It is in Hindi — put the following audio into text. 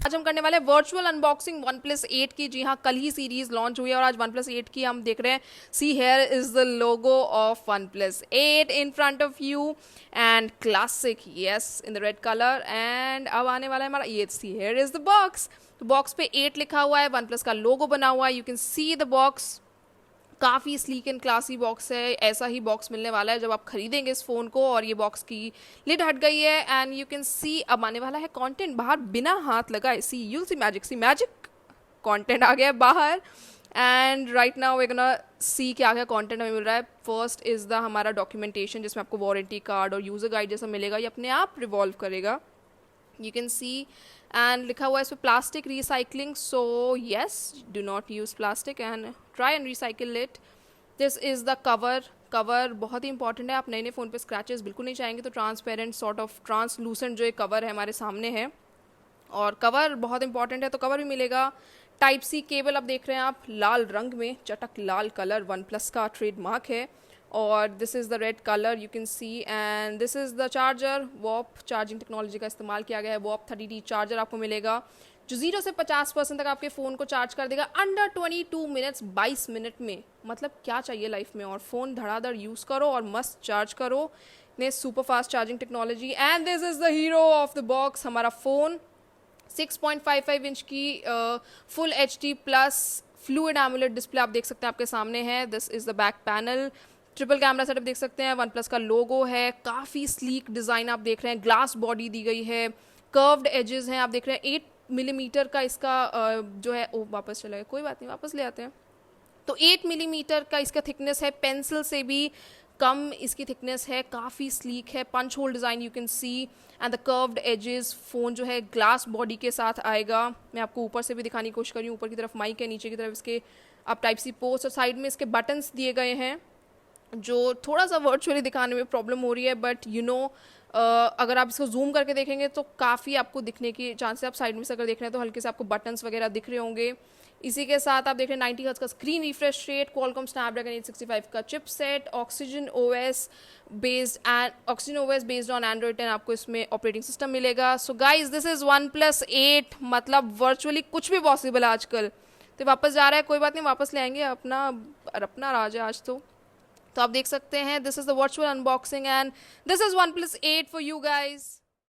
आज हम करने वाले हैं वर्चुअल अनबॉक्सिंग OnePlus 8 की। जी हाँ, कल ही सीरीज लॉन्च हुई है और आज OnePlus 8 की हम देख रहे हैं। See here is the logo of OnePlus 8 in front of you and classic yes in the red colour. And अब आने वाला है हमारा ये, see here is the box. तो बॉक्स पे 8 लिखा हुआ है, OnePlus का लोगो बना हुआ है। You can see the box, काफ़ी स्लीक एंड क्लासी बॉक्स है। ऐसा ही बॉक्स मिलने वाला है जब आप खरीदेंगे इस फ़ोन को। और ये बॉक्स की लिड हट गई है एंड यू कैन सी अब आने वाला है कंटेंट बाहर बिना हाथ लगाए। See you'll see magic content आ गया है बाहर। And right now we gonna see क्या क्या कंटेंट हमें मिल रहा है। फर्स्ट इज़ द हमारा डॉक्यूमेंटेशन, जिसमें आपको वारंटी कार्ड और यूज़र गाइड जैसा मिलेगा। ये अपने आप रिवॉल्व करेगा, you can see। and लिखा हुआ है इस पर plastic recycling, so yes, do not use plastic and try and recycle it। this is the cover बहुत ही इंपॉर्टेंट है। आप नए नए फ़ोन पे स्क्रैचेस बिल्कुल नहीं चाहेंगे, तो ट्रांसपेरेंट सॉर्ट ऑफ ट्रांसलूसेंट जो एक कवर है हमारे सामने है, और कवर बहुत इंपॉर्टेंट है, तो कवर भी मिलेगा। टाइप सी केबल आप देख रहे हैं आप, लाल रंग में, चटक लाल कलर, OnePlus का ट्रेडमार्क है। और this is the red colour you can see. And this is the charger, warp charging technology का इस्तेमाल किया गया है। वॉप 30T चार्जर आपको मिलेगा, जो 0 से 50% तक आपके फ़ोन को चार्ज कर देगा अंडर 22 मिनट्स, 22 मिनट में। मतलब क्या चाहिए लाइफ में, और फ़ोन धड़ाधड़ यूज़ करो और मस्त चार्ज करो। ने super fast charging technology. And this is the hero of the box, हमारा फ़ोन 6.55 इंच की full HD plus fluid AMOLED display आप देख सकते हैं आपके सामने है। This is the back panel, triple camera setup देख सकते हैं। OnePlus का लोगो है, काफ़ी स्लीक डिज़ाइन आप देख रहे हैं, ग्लास बॉडी दी गई है, कर्व्ड एजेस हैं आप देख रहे हैं। 8 मिलीमीटर का इसका जो है, ओ वापस चला गया, कोई बात नहीं, वापस ले आते हैं। तो 8 मिलीमीटर का इसका थिकनेस है, पेंसिल से भी कम इसकी थिकनेस है, काफ़ी स्लीक है। Punch hole design you can see and the curved edges. Phone जो है ग्लास बॉडी के साथ आएगा। मैं आपको ऊपर से भी दिखाने की कोशिश कर रही हूँ। ऊपर की तरफ माइक है, नीचे की तरफ इसके आप टाइप सी पोस्ट, और साइड में इसके बटन्स दिए गए हैं, जो थोड़ा सा वर्चुअली दिखाने में प्रॉब्लम हो रही है, बट यू नो अगर आप इसको जूम करके देखेंगे तो काफ़ी आपको दिखने की चांस है। आप साइड में से अगर देख रहे हैं तो हल्के से आपको बटन्स वगैरह दिख रहे होंगे। इसी के साथ आप देख रहे हैं 90 हर्ट्ज का screen refresh rate, Qualcomm Snapdragon 865 का chipset, oxygen OS based on Android 10 आपको इसमें ऑपरेटिंग सिस्टम मिलेगा। So guys this is OnePlus 8। मतलब वर्चुअली कुछ भी पॉसिबल है आजकल। तो वापस जा रहा है, कोई बात नहीं, वापस ले आएंगे, अपना राज है आज तो आप देख सकते हैं। This is the virtual unboxing and this is OnePlus 8 for you guys.